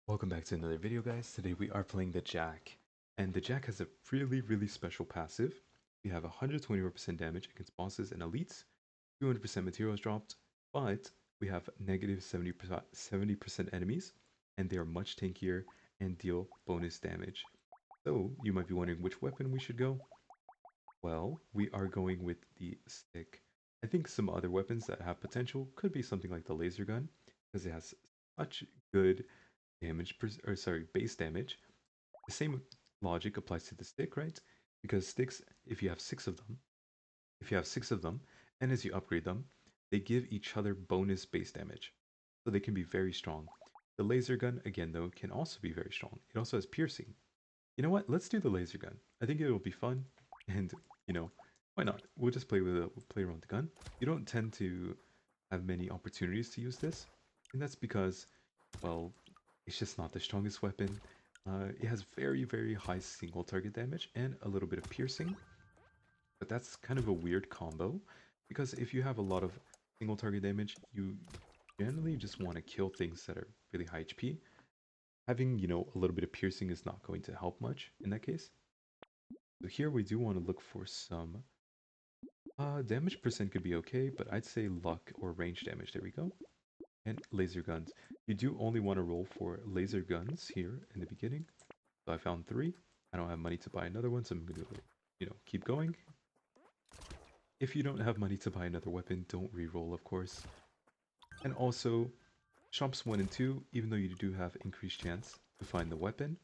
Welcome back to another video, guys. Today we are playing the Jack, and the Jack has a really special passive. We have 124% damage against bosses and elites, 200% materials dropped, but we have negative 70% enemies, and they are much tankier and deal bonus damage. So you might be wondering which weapon we should go. Well, we are going with the stick. I think some other weapons that have potential could be something like the laser gun, because it has such good base damage. The same logic applies to the stick, right? Because sticks, if you have six of them, and as you upgrade them, they give each other bonus base damage. So they can be very strong. The laser gun, again though, can also be very strong. It also has piercing. You know what? Let's do the laser gun. I think it'll be fun, and you know, why not? We'll just play around with the gun. You don't tend to have many opportunities to use this, and that's because, well, it's just not the strongest weapon. It has very high single target damage and a little bit of piercing, but that's kind of a weird combo because if you have a lot of single target damage, you generally just want to kill things that are really high HP. Having, a little bit of piercing is not going to help much in that case. So here we do want to look for some damage percent could be okay, but I'd say luck or range damage. There we go. And laser guns. You do only want to roll for laser guns here in the beginning. So I found 3. I don't have money to buy another one, so I'm going to, keep going. If you don't have money to buy another weapon, don't re-roll, of course. And also, shops 1 and 2, even though you do have increased chance to find the weapon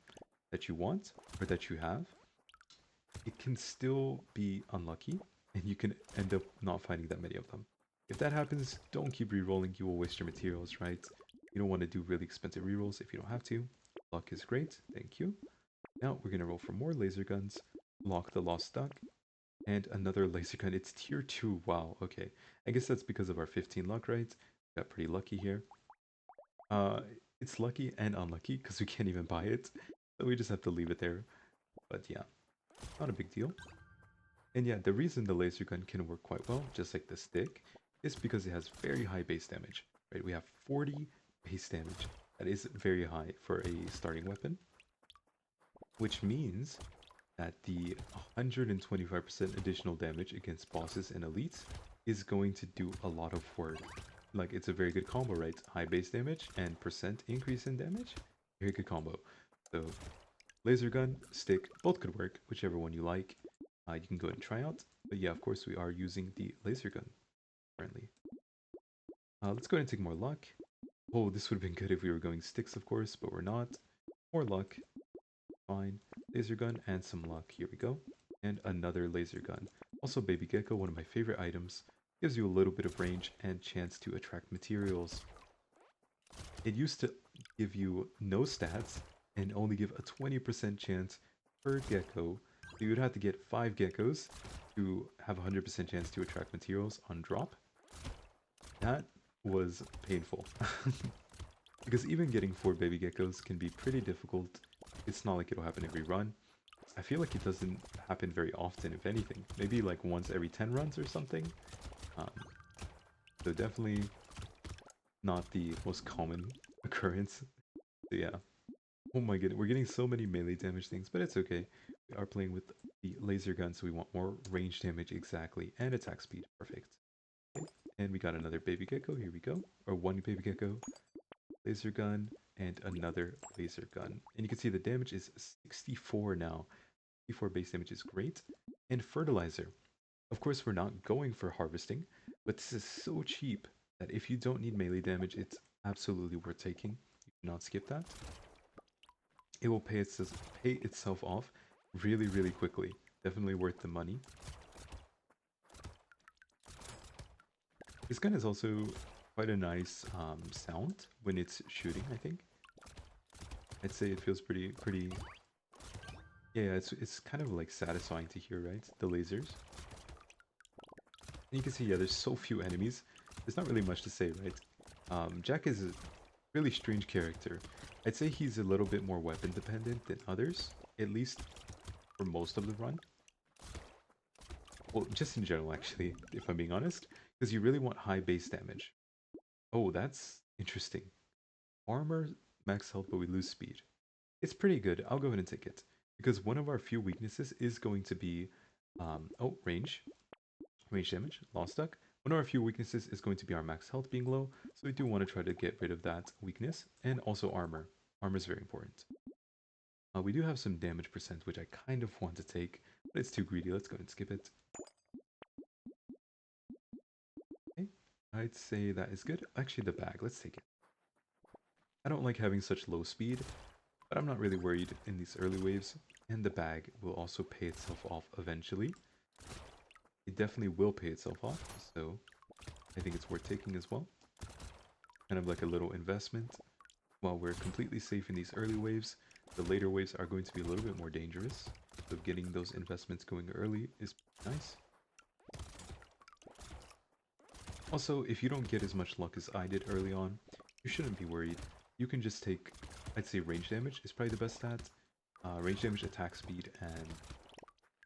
that you want or that you have, it can still be unlucky, and you can end up not finding that many of them. If that happens, don't keep re-rolling, you will waste your materials, right? You don't want to do really expensive rerolls if you don't have to. Luck is great, thank you. Now we're going to roll for more laser guns, lock the lost duck, and another laser gun. It's tier 2, wow, okay. I guess that's because of our 15 luck, right? Got pretty lucky here. Uh, it's lucky and unlucky because we can't even buy it, so we just have to leave it there. But yeah, not a big deal. And yeah, the reason the laser gun can work quite well, just like the stick, is because it has very high base damage. Right? We have 40 base damage. That is very high for a starting weapon. Which means that the 125% additional damage against bosses and elites is going to do a lot of work. Like, it's a very good combo, right? High base damage and percent increase in damage. Very good combo. So, laser gun, stick, both could work, whichever one you like. You can go ahead and try out. But yeah, of course, we are using the laser gun currently. Let's go ahead and take more luck. Oh, this would have been good if we were going sticks, of course, but we're not. More luck. Fine. Laser gun and some luck. Here we go. And another laser gun. Also, Baby Gecko, one of my favorite items. Gives you a little bit of range and chance to attract materials. It used to give you no stats and only give a 20% chance per gecko. So you would have to get 5 geckos to have a 100% chance to attract materials on drop. That was painful. Because even getting 4 baby geckos can be pretty difficult. It's not like it'll happen every run. I feel like it doesn't happen very often, if anything. Maybe like once every 10 runs or something. Um, so definitely not the most common occurrence. So yeah. Oh my goodness, we're getting so many melee damage things, but it's okay. We are playing with the laser gun, so we want more range damage exactly, and attack speed. Perfect. Okay. And we got another baby gecko, here we go. Or one baby gecko. Laser gun, and another laser gun. And you can see the damage is 64 now. 64 base damage is great. And fertilizer. Of course, we're not going for harvesting, but this is so cheap that if you don't need melee damage, it's absolutely worth taking. You cannot skip that. It will pay itself off really quickly. Definitely worth the money. This gun is also quite a nice sound when it's shooting, I think. I'd say it feels pretty. Yeah, it's kind of like satisfying to hear, right? The lasers. And you can see, yeah, there's so few enemies. There's not really much to say, right? Jack is a really strange character. I'd say he's a little bit more weapon dependent than others, at least for most of the run. Well, just in general, actually, if I'm being honest, because you really want high base damage. Oh, that's interesting. Armor max health, but we lose speed. It's pretty good. I'll go ahead and take it. Because one of our few weaknesses is going to be, range. Range damage, lost duck. One of our few weaknesses is going to be our max health being low, so we do want to try to get rid of that weakness. And also armor. Armor is very important. We do have some damage percent, which I kind of want to take, but it's too greedy. Let's go and skip it. Okay, I'd say that is good. Actually, the bag, let's take it. I don't like having such low speed, but I'm not really worried in these early waves. And the bag will also pay itself off eventually. It definitely will pay itself off, so I think it's worth taking as well. Kind of like a little investment. While we're completely safe in these early waves, the later waves are going to be a little bit more dangerous. So getting those investments going early is nice. Also, if you don't get as much luck as I did early on, you shouldn't be worried. You can just take, I'd say range damage is probably the best stat. Range damage, attack speed, and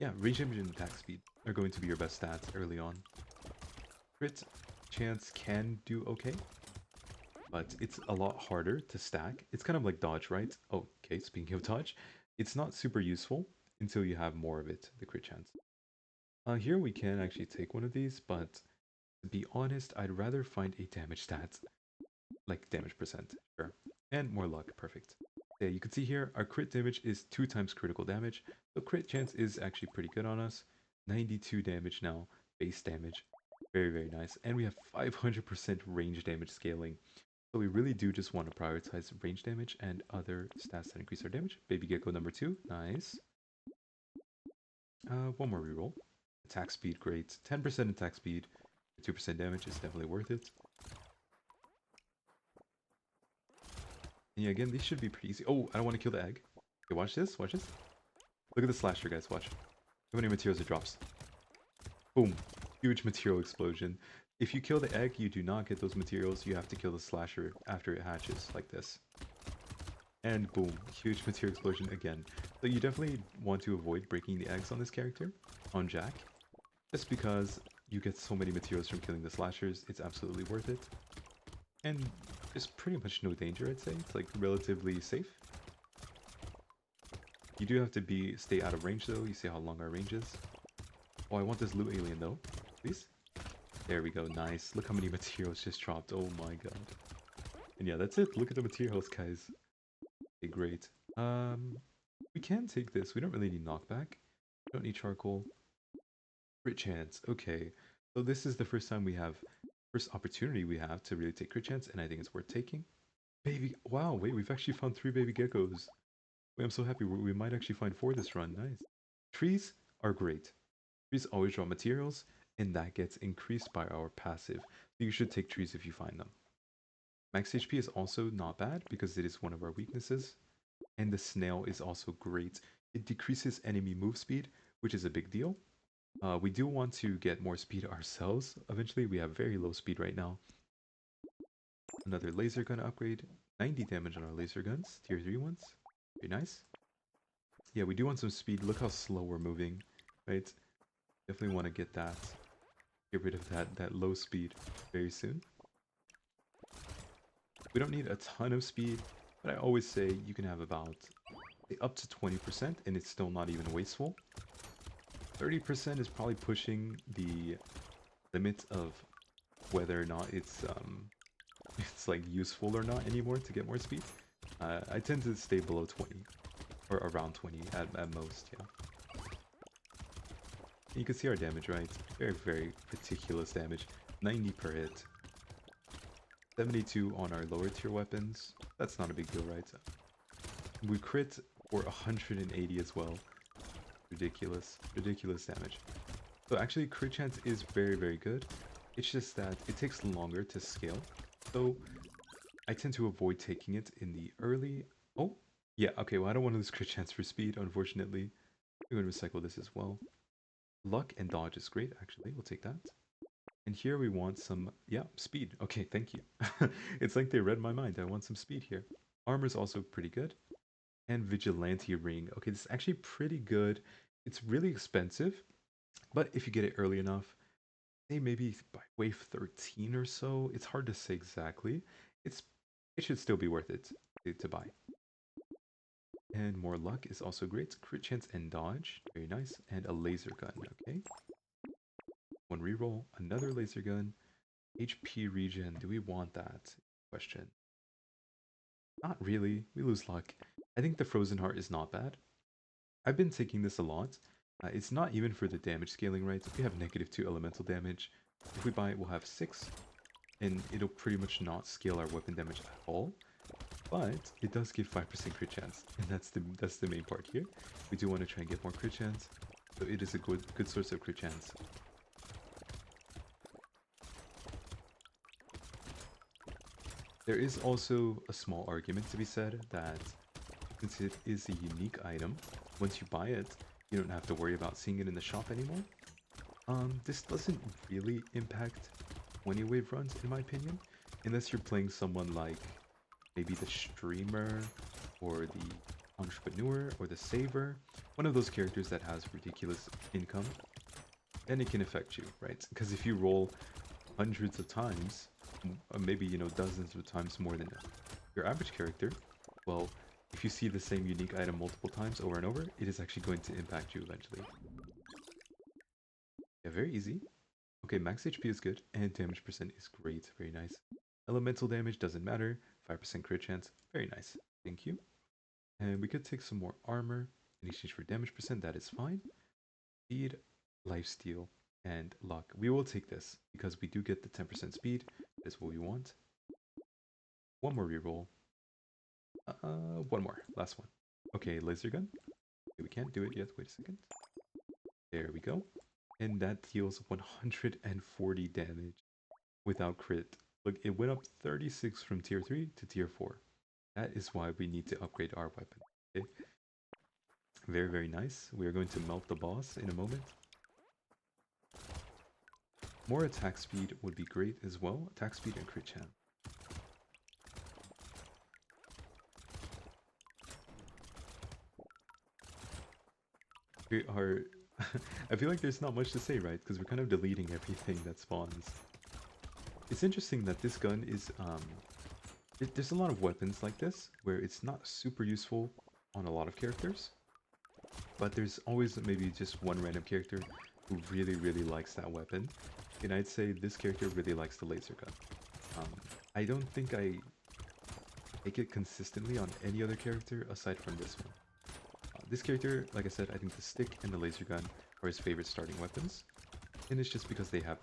yeah, range damage and attack speed are going to be your best stats early on. Crit chance can do okay, but it's a lot harder to stack. It's kind of like dodge, right? Oh, okay, speaking of dodge, it's not super useful until you have more of it, the crit chance. Here we can actually take one of these, but to be honest, I'd rather find a damage stat, like damage percent, sure. And more luck, perfect. Yeah, you can see here, our crit damage is 2 times critical damage, so crit chance is actually pretty good on us. 92 damage now, base damage. Very, very nice. And we have 500% range damage scaling. So we really do just want to prioritize range damage and other stats that increase our damage. Baby Gecko number 2, nice. One more reroll. Attack speed, great. 10% attack speed, 2% damage is definitely worth it. And yeah, again, these should be pretty easy. Oh, I don't want to kill the egg. Okay, watch this, watch this. Look at the slasher, guys, watch. How many materials it drops. Boom. Huge material explosion. If you kill the egg, you do not get those materials. You have to kill the slasher after it hatches, like this. And boom, huge material explosion again. So you definitely want to avoid breaking the eggs on this character, on Jack. Just because you get so many materials from killing the slashers, it's absolutely worth it. And there's pretty much no danger, I'd say. It's like relatively safe. You do have to stay out of range though. You see how long our range is. Oh, I want this loot alien though. Please? There we go, nice. Look how many materials just dropped. Oh my god. And yeah, that's it. Look at the materials, guys. Okay, great. We can take this. We don't really need knockback. We don't need charcoal. Crit chance. Okay. So this is the first time we have, first opportunity we have to really take crit chance, and I think it's worth taking. Baby, wow, wait, we've actually found 3 baby geckos. Wait, I'm so happy. We might actually find 4 this run. Nice. Trees are great. Trees always draw materials, and that gets increased by our passive. So you should take trees if you find them. Max HP is also not bad because it is one of our weaknesses. And the snail is also great. It decreases enemy move speed, which is a big deal. We do want to get more speed ourselves. Eventually, we have very low speed right now. Another laser gun upgrade. 90 damage on our laser guns. Tier 3 ones. Very nice. Yeah, we do want some speed. Look how slow we're moving, right? Definitely want to get that. Get rid of that low speed very soon. We don't need a ton of speed, but I always say you can have about up to 20% and it's still not even wasteful. 30% is probably pushing the limit of whether or not it's it's like useful or not anymore to get more speed. I tend to stay below 20 or around 20 at most, yeah. You can see our damage, right? Very, very ridiculous damage. 90 per hit. 72 on our lower tier weapons. That's not a big deal, right? We crit for 180 as well. Ridiculous. Ridiculous damage. So actually, crit chance is very, very good. It's just that it takes longer to scale. So I tend to avoid taking it in the early... Oh, yeah, okay, well I don't want to lose crit chance for speed, unfortunately. I'm going to recycle this as well. Luck and dodge is great, actually. We'll take that. And here we want some, yeah, speed. Okay, thank you. It's like they read my mind. I want some speed here. Armor is also pretty good. And Vigilante Ring. Okay, this is actually pretty good. It's really expensive, but if you get it early enough, say maybe by wave 13 or so, it's hard to say exactly. It should still be worth it. to buy. And more luck is also great. Crit chance and dodge, very nice. And a laser gun, okay. One reroll, another laser gun. HP regen, do we want that? Question. Not really, we lose luck. I think the Frozen Heart is not bad. I've been taking this a lot. It's not even for the damage scaling, right? We have -2 elemental damage. If we buy it, we'll have 6. And it'll pretty much not scale our weapon damage at all. But it does give 5% crit chance. And that's the main part here. We do want to try and get more crit chance. So it is a good source of crit chance. There is also a small argument to be said that since it is a unique item, once you buy it, you don't have to worry about seeing it in the shop anymore. This doesn't really impact 20 wave runs, in my opinion, unless you're playing someone like maybe the streamer or the entrepreneur or the saver, one of those characters that has ridiculous income, then it can affect you, right? Because if you roll hundreds of times, maybe, you know, dozens of times more than your average character, well, if you see the same unique item multiple times over and over, it is actually going to impact you eventually. Yeah, very easy. Okay, max HP is good, and damage percent is great. Very nice. Elemental damage doesn't matter. 5% crit chance. Very nice. Thank you. And we could take some more armor in exchange for damage percent. That is fine. Speed, lifesteal, and luck. We will take this because we do get the 10% speed. That's what we want. One more reroll. One more. Last one. Okay, laser gun. Okay, we can't do it yet. Wait a second. There we go. And that deals 140 damage without crit. Look, it went up 36 from tier 3 to tier 4. That is why we need to upgrade our weapon. Okay. Very, very nice. We are going to melt the boss in a moment. More attack speed would be great as well. Attack speed and crit chance. We are... I feel like there's not much to say, right? Because we're kind of deleting everything that spawns. It's interesting that this gun is... there's a lot of weapons like this, where it's not super useful on a lot of characters. But there's always maybe just one random character who really, really likes that weapon. And I'd say this character really likes the laser gun. I don't think I take it consistently on any other character aside from this one. This character, like I said, I think the stick and the laser gun are his favorite starting weapons. And it's just because they have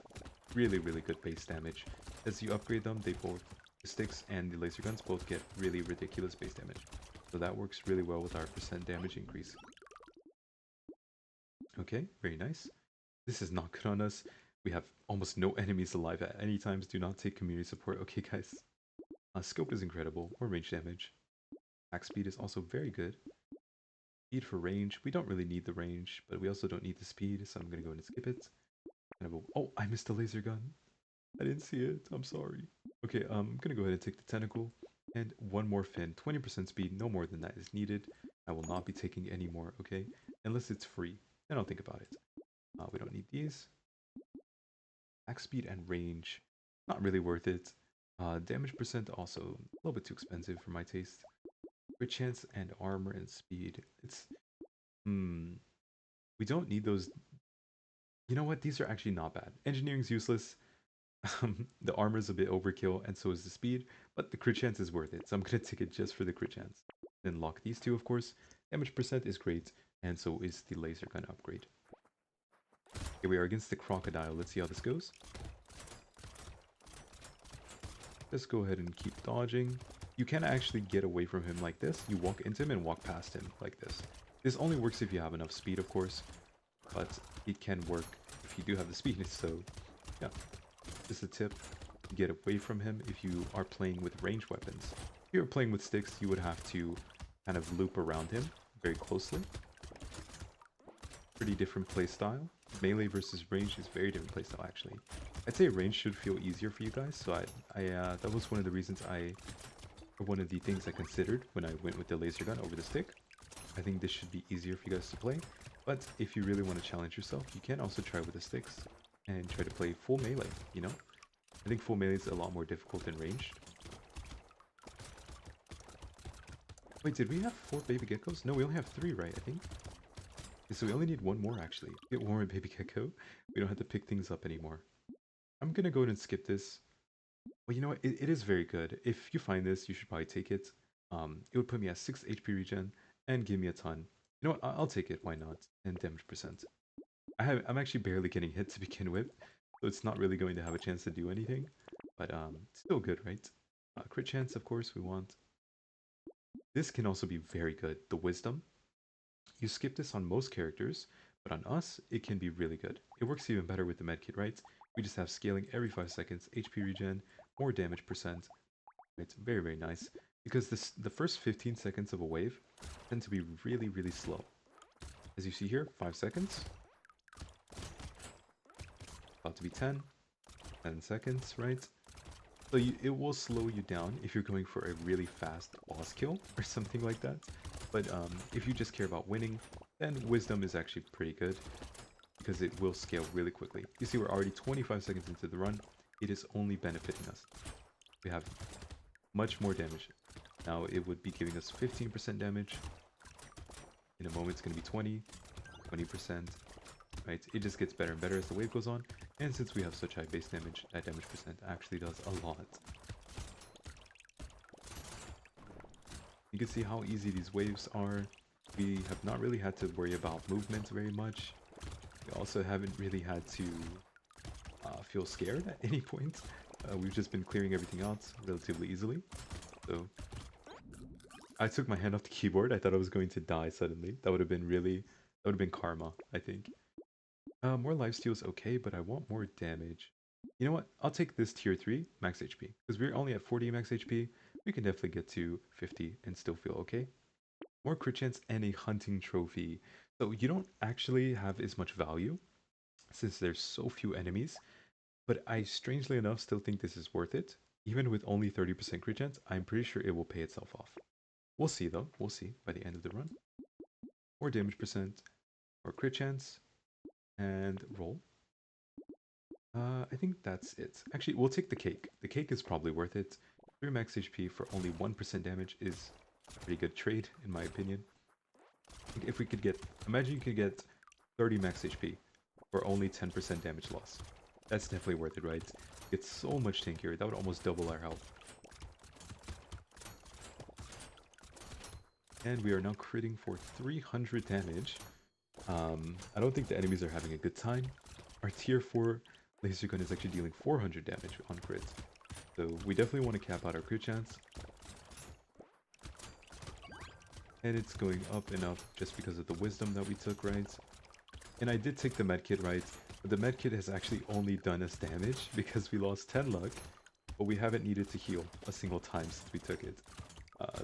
really, really good base damage. As you upgrade them, they both, the sticks and the laser guns both get really ridiculous base damage. So that works really well with our percent damage increase. Okay, very nice. This is not good on us. We have almost no enemies alive at any times. Do not take community support. Okay, guys. Scope is incredible. More range damage. Attack speed is also very good. Speed for range. We don't really need the range, but we also don't need the speed, so I'm going to go ahead and skip it. Oh, I missed the laser gun. I didn't see it. I'm sorry. Okay, I'm going to go ahead and take the tentacle. And one more fin. 20% speed. No more than that is needed. I will not be taking any more, okay? Unless it's free. Then I'll think about it. We don't need these. Attack speed and range. Not really worth it. Damage percent also a little bit too expensive for my taste. Crit chance and armor and speed. It's... We don't need those... You know what? These are actually not bad. Engineering's useless. The armor is a bit overkill, and so is the speed. But the crit chance is worth it, so I'm going to take it just for the crit chance. Then lock these two, of course. Damage percent is great, and so is the laser gun upgrade. Here we are against the crocodile. Let's see how this goes. Let's go ahead and keep dodging. You can actually get away from him like this. You walk into him and walk past him like this. This only works if you have enough speed, of course, but it can work if you do have the speed. So, yeah, just a tip. Get away from him if you are playing with ranged weapons. If you're playing with sticks, you would have to kind of loop around him very closely. Pretty different playstyle. Melee versus range is very different playstyle, actually. I'd say range should feel easier for you guys, so that was one of the reasons one of the things I considered when I went with the laser gun over the stick. I think this should be easier for you guys to play, but if you really want to challenge yourself, you can also try with the sticks and try to play full melee, you know? I think full melee is a lot more difficult than ranged. Wait, did we have 4 baby geckos? No, we only have 3, right, I think? Okay, so we only need 1 more, actually. Get 1 more baby gecko. We don't have to pick things up anymore. I'm gonna go ahead and skip this. Well, you know what? It is very good. If you find this, you should probably take it. It would put me at 6 HP regen and give me a ton. You know what? I'll take it. Why not? And damage percent. I'm actually barely getting hit to begin with, so it's not really going to have a chance to do anything. But still good, right? Crit chance, of course, we want. This can also be very good. The wisdom. You skip this on most characters, but on us, it can be really good. It works even better with the medkit, right? We just have scaling every 5 seconds, HP regen, more damage percent. It's very, very nice. Because the first 15 seconds of a wave tend to be really, really slow. As you see here, 5 seconds. About to be 10. 10 seconds, right? So it will slow you down if you're going for a really fast boss kill or something like that. But if you just care about winning, then Wisdom is actually pretty good because it will scale really quickly. You see we're already 25 seconds into the run. It is only benefiting us. We have much more damage. Now it would be giving us 15% damage. In a moment it's going to be 20%, right? It just gets better and better as the wave goes on. And since we have such high base damage, that damage percent actually does a lot. You can see how easy these waves are. We have not really had to worry about movement very much. We also haven't really had to feel scared at any point. We've just been clearing everything out relatively easily. So I took my hand off the keyboard. I thought I was going to die suddenly. That would have been karma, I think. More lifesteal is okay, but I want more damage. You know what? I'll take this tier 3 max HP. Because we're only at 40 max HP. We can definitely get to 50 and still feel okay. More crit chance and a hunting trophy. So you don't actually have as much value since there's so few enemies. But I strangely enough still think this is worth it. Even with only 30% crit chance, I'm pretty sure it will pay itself off. We'll see though. We'll see by the end of the run. More damage percent, more crit chance, and roll. I think that's it. Actually, we'll take the cake. The cake is probably worth it. 3 max HP for only 1% damage is a pretty good trade, in my opinion. If we could get... Imagine you could get 30 max HP for only 10% damage loss. That's definitely worth it, right? It's so much tankier. That would almost double our health. And we are now critting for 300 damage. I don't think the enemies are having a good time. Our tier 4 laser gun is actually dealing 400 damage on crit. So we definitely want to cap out our crit chance. And it's going up and up just because of the wisdom that we took, right? And I did take the medkit, right? But the medkit has actually only done us damage because we lost 10 luck. But we haven't needed to heal a single time since we took it.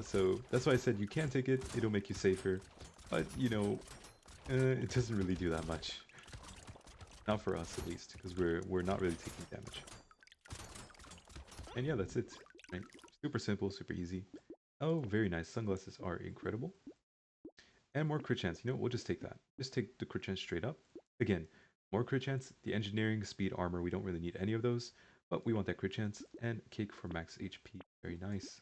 So that's why I said you can take it, it'll make you safer. But, you know, it doesn't really do that much. Not for us, at least, because we're not really taking damage. And yeah, that's it. Right? Super simple, super easy. Oh, very nice. Sunglasses are incredible. And more crit chance. You know, we'll just take that. Just take the crit chance straight up. Again, more crit chance. The engineering, speed, armor, we don't really need any of those. But we want that crit chance. And cake for max HP. Very nice.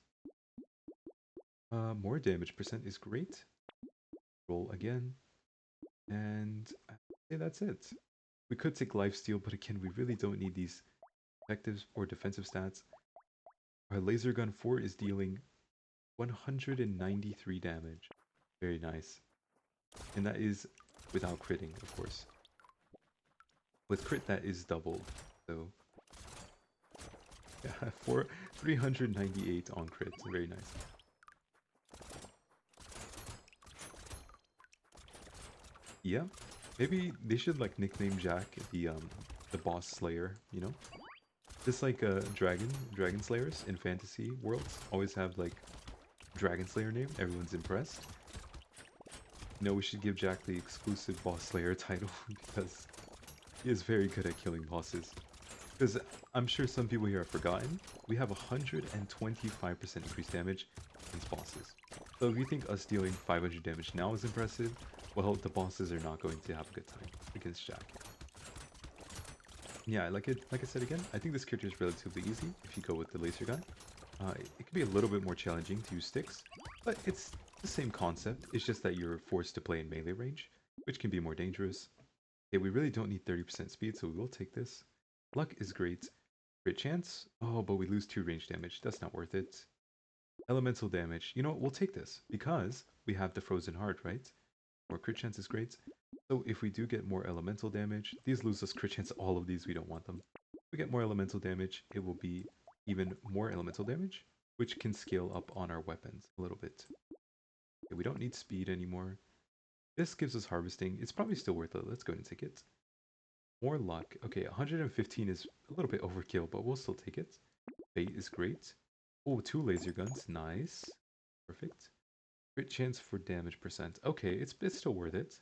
More damage percent is great. Roll again. And I say that's it. We could take lifesteal, but again, we really don't need these effective or defensive stats. Our laser gun 4 is dealing 193 damage. Very nice. And that is without critting, of course. With crit, that is doubled. So, yeah, 398 on crit. Very nice. Yeah, maybe they should like nickname Jack the boss slayer, you know? Just like dragon slayers in fantasy worlds always have like dragon slayer name, everyone's impressed. You know, we should give Jack the exclusive boss slayer title because he is very good at killing bosses. Because I'm sure some people here have forgotten, we have 125% increased damage against bosses. So if you think us dealing 500 damage now is impressive, well, the bosses are not going to have a good time against Jack. Yeah, like I said again, I think this character is relatively easy if you go with the laser gun. It can be a little bit more challenging to use sticks, but it's The same concept, it's just that you're forced to play in melee range, which can be more dangerous. Okay, we really don't need 30% speed, so we will take this. Luck is great. Crit chance? Oh, but we lose 2 range damage. That's not worth it. Elemental damage. You know what? We'll take this because we have the Frozen Heart, right? More crit chance is great. So if we do get more elemental damage, these lose us crit chance. All of these, we don't want them. If we get more elemental damage, it will be even more elemental damage, which can scale up on our weapons a little bit. Okay, we don't need speed anymore. This gives us harvesting. It's probably still worth it. Let's go ahead and take it. More luck. Okay, 115 is a little bit overkill, but we'll still take it. Fate is great. Oh, 2 laser guns. Nice. Perfect. Crit chance for damage percent. Okay, it's still worth it.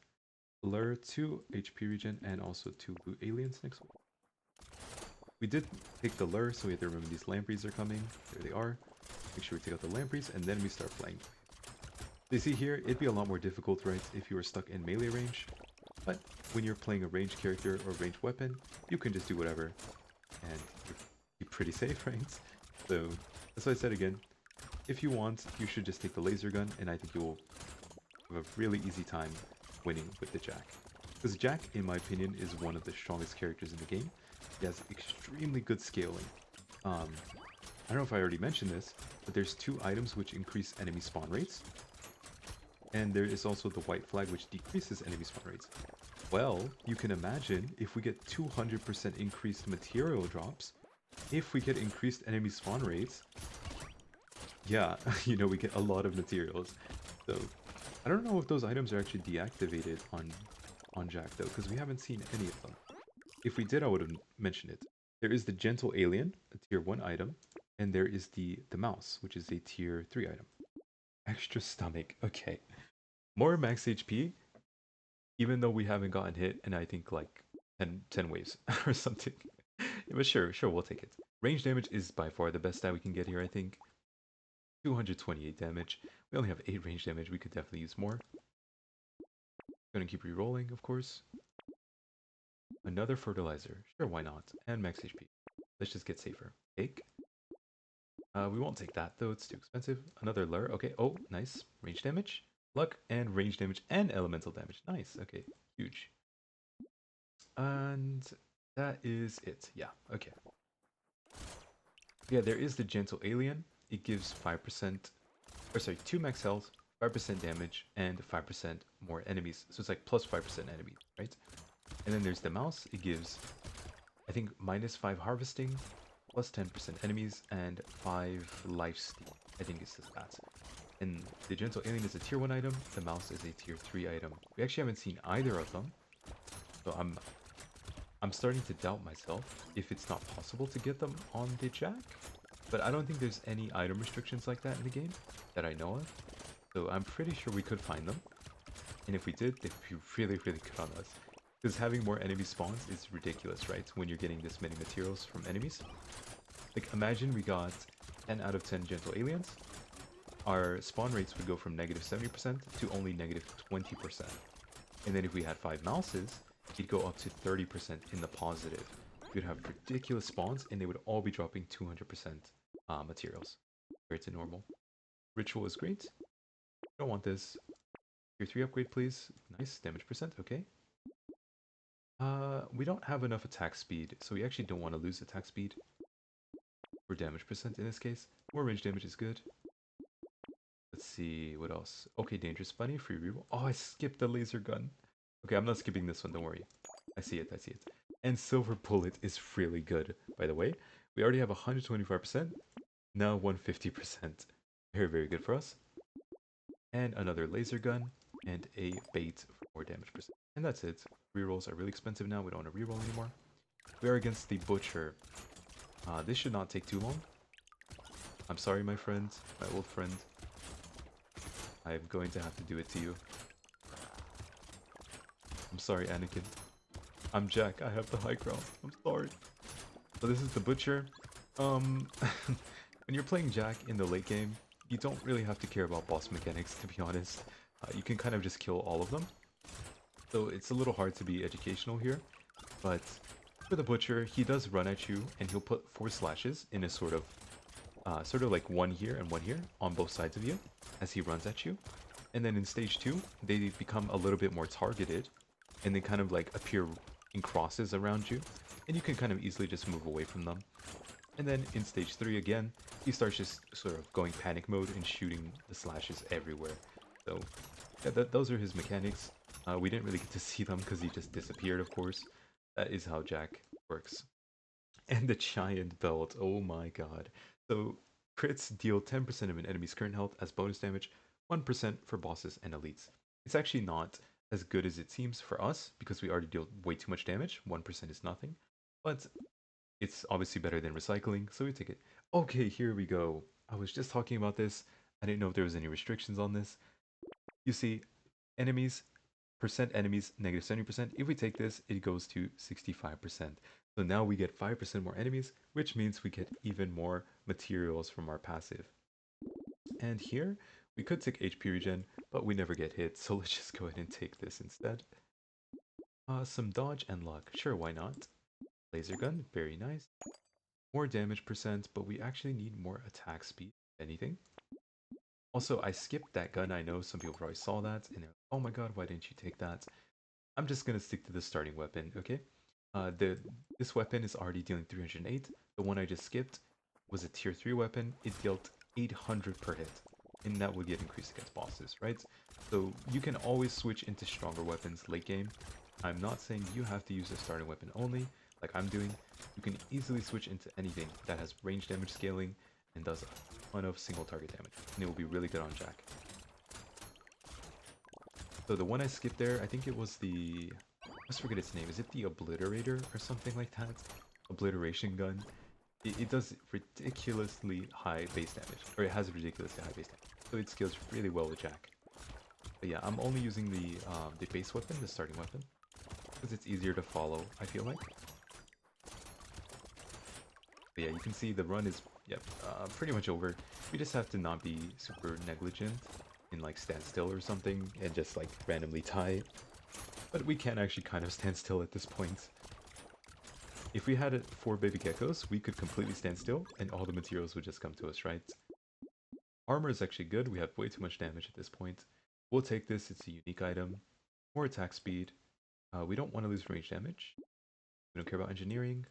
Lure, 2 HP regen, and also 2 loot aliens next one. We did take the lure, so we have to remember these lampreys are coming. There they are. Make sure we take out the lampreys, and then we start playing. You see here, it'd be a lot more difficult, right, if you were stuck in melee range. But when you're playing a ranged character or ranged weapon, you can just do whatever, and you're pretty safe, right? So, that's why I said again, if you want, you should just take the laser gun, and I think you will have a really easy time winning with the Jack. Because Jack, in my opinion, is one of the strongest characters in the game. He has extremely good scaling. I don't know if I already mentioned this, but there's 2 items which increase enemy spawn rates. And there is also the white flag which decreases enemy spawn rates. Well, you can imagine if we get 200% increased material drops, if we get increased enemy spawn rates, yeah, you know, we get a lot of materials. So, I don't know if those items are actually deactivated on Jack though, because we haven't seen any of them. If we did, I would have mentioned it. There is the Gentle Alien, a tier 1 item, and there is the Mouse, which is a tier 3 item. Extra stomach, okay. More max HP, even though we haven't gotten hit in I think like 10 waves or something. But sure, we'll take it. Range damage is by far the best that we can get here, I think. 228 damage. We only have 8 range damage, we could definitely use more. Gonna keep re-rolling, of course. Another fertilizer. Sure, why not? And max HP. Let's just get safer. Take. We won't take that though, it's too expensive. Another lure. Okay, oh, nice. Range damage. Luck and range damage and elemental damage. Nice, okay. Huge. And that is it. Yeah, okay. Yeah, there is the Gentle Alien. It gives 5%, or sorry, 2 max health, 5% damage, and 5% more enemies. So it's like plus 5% enemies, right? And then there's the Mouse. It gives, I think, -5 harvesting, plus 10% enemies, and 5 lifesteal. I think it says that. And the Gentle Alien is a tier 1 item, the Mouse is a tier 3 item. We actually haven't seen either of them, so I'm starting to doubt myself if it's not possible to get them on the Jack. But I don't think there's any item restrictions like that in the game that I know of. So I'm pretty sure we could find them. And if we did, they'd be really, really good on us. Because having more enemy spawns is ridiculous, right? When you're getting this many materials from enemies. Like, imagine we got 10 out of 10 Gentle Aliens. Our spawn rates would go from -70% to only -20%. And then if we had 5 Mouses, it'd go up to 30% in the positive. We'd have ridiculous spawns, and they would all be dropping 200% materials compared to normal. Ritual is great. Don't want this. Tier 3 upgrade, please. Nice. Damage percent. Okay. We don't have enough attack speed, so we actually don't want to lose attack speed. Or damage percent in this case. More range damage is good. Let's see, what else? Okay, Dangerous Bunny, free reroll. Oh, I skipped the laser gun. Okay, I'm not skipping this one, don't worry. I see it. And Silver Bullet is really good, by the way. We already have 125%, now 150%. Very, very good for us. And another laser gun, and a bait for more damage percent. And that's it. Rerolls are really expensive now, we don't want to reroll anymore. We are against the Butcher. This should not take too long. I'm sorry, my friend, my old friend. I'm going to have to do it to you. I'm sorry, Anakin. I'm Jack, I have the high ground. I'm sorry. So this is the Butcher. When you're playing Jack in the late game, you don't really have to care about boss mechanics, to be honest. You can kind of just kill all of them. So it's a little hard to be educational here. But for the Butcher, he does run at you, and he'll put 4 slashes in a sort of like one here and one here on both sides of you as he runs at you. And then in stage 2, they become a little bit more targeted, and they kind of like appear in crosses around you, and you can kind of easily just move away from them. And then in stage 3 again, he starts just sort of going panic mode and shooting the slashes everywhere. So yeah, those are his mechanics. We didn't really get to see them because he just disappeared, of course. That is how Jack works. And the giant belt, oh my god. So crits deal 10% of an enemy's current health as bonus damage, 1% for bosses and elites. It's actually not as good as it seems for us because we already deal way too much damage. 1% is nothing. But it's obviously better than recycling, so we take it. Okay, here we go. I was just talking about this. I didn't know if there was any restrictions on this. You see, enemies, percent enemies, negative 70%. If we take this, it goes to 65%. So now we get 5% more enemies, which means we get even more materials from our passive. And here, we could take HP regen, but we never get hit, so let's just go ahead and take this instead. Some dodge and luck. Sure, why not? Laser gun, very nice. More damage percent, but we actually need more attack speed, if anything. Also, I skipped that gun. I know some people probably saw that, and they're like, oh my god, why didn't you take that? I'm just gonna stick to the starting weapon, okay? This weapon is already dealing 308. The one I just skipped was a tier 3 weapon. It dealt 800 per hit, and that would get increased against bosses, right? So you can always switch into stronger weapons late game. I'm not saying you have to use a starting weapon only, like I'm doing. You can easily switch into anything that has range damage scaling and does a ton of single target damage, and it will be really good on Jack. So the one I skipped there, I think it was the... Let's forget its name. Is it the Obliterator or something like that? Obliteration gun. It does ridiculously high base damage, or it has ridiculously high base damage. So it scales really well with Jack. But yeah, I'm only using the base weapon, the starting weapon, because it's easier to follow, I feel like. But yeah, you can see the run is, yep, pretty much over. We just have to not be super negligent and like stand still or something and just like randomly tie. But we can actually kind of stand still at this point. If we had 4 baby geckos, we could completely stand still and all the materials would just come to us, right? Armor is actually good. We have way too much damage at this point. We'll take this. It's a unique item. More attack speed. We don't want to lose range damage. We don't care about engineering.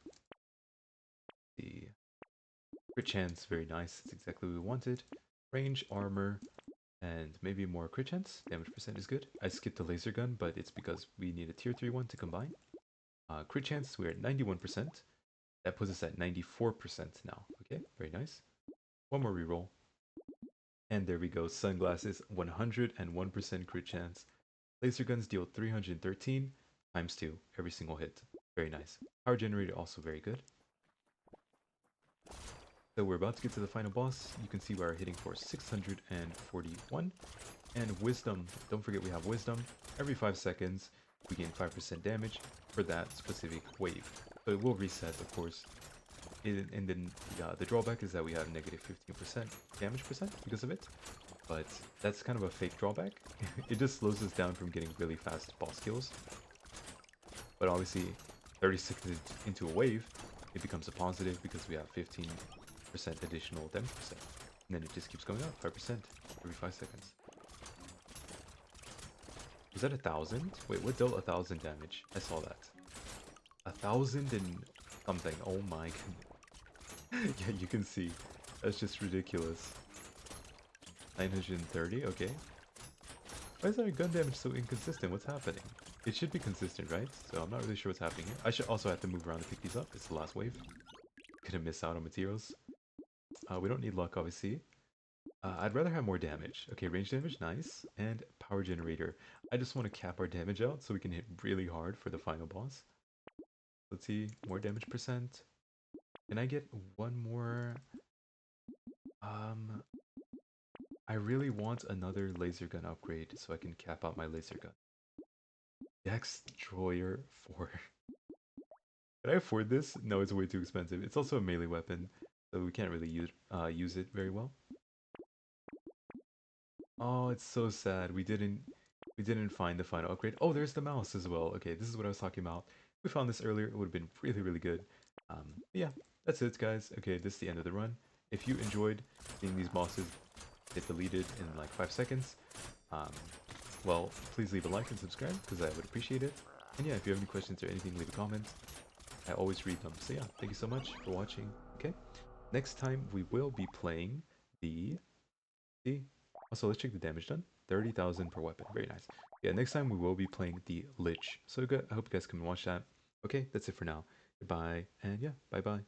The crit chance, very nice. That's exactly what we wanted. Range, armor, and maybe more crit chance. Damage percent is good. I skipped the laser gun, but it's because we need a tier 3 one to combine. Crit chance, we're at 91%. That puts us at 94% now. Okay, very nice. One more reroll. And there we go. Sunglasses, 101% crit chance. Laser guns deal 313 times 2 every single hit. Very nice. Power generator also very good. So we're about to get to the final boss. You can see we are hitting for 641. And wisdom, don't forget we have wisdom. Every 5 seconds, we gain 5% damage for that specific wave. So it will reset, of course. And then the drawback is that we have negative 15% damage percent because of it. But that's kind of a fake drawback. It just slows us down from getting really fast boss kills. But obviously, 30 seconds into a wave, it becomes a positive because we have 15% additional damage percent. And then it just keeps going up, 5% every 5 seconds. Was that 1,000? Wait, what dealt 1,000 damage? I saw that. 1,000 and something. Oh my goodness. Yeah, you can see. That's just ridiculous. 930, okay. Why is our gun damage so inconsistent? What's happening? It should be consistent, right? So I'm not really sure what's happening here. I should also have to move around to pick these up. It's the last wave. Gonna miss out on materials. We don't need luck, obviously. I'd rather have more damage. Okay, range damage, nice. And power generator. I just want to cap our damage out so we can hit really hard for the final boss. Let's see, more damage percent. Can I get one more? I really want another laser gun upgrade so I can cap out my laser gun. Dex Destroyer 4. Can I afford this? No, it's way too expensive. It's also a melee weapon, so we can't really use it very well. Oh, it's so sad. We didn't find the final upgrade. Oh, there's the mouse as well. Okay, this is what I was talking about. If we found this earlier, it would have been really, really good. Yeah, that's it, guys. Okay, this is the end of the run. If you enjoyed seeing these bosses get deleted in like 5 seconds, Um, well, please leave a like and subscribe because I would appreciate it. And yeah, if you have any questions or anything, leave a comment. I always read them. So yeah, thank you so much for watching. Okay, next time we will be playing the. See? Also, let's check the damage done. 30,000 per weapon. Very nice. Yeah, next time we will be playing the Lich. So good. I hope you guys come and watch that. Okay, that's it for now. Goodbye, and yeah, bye bye.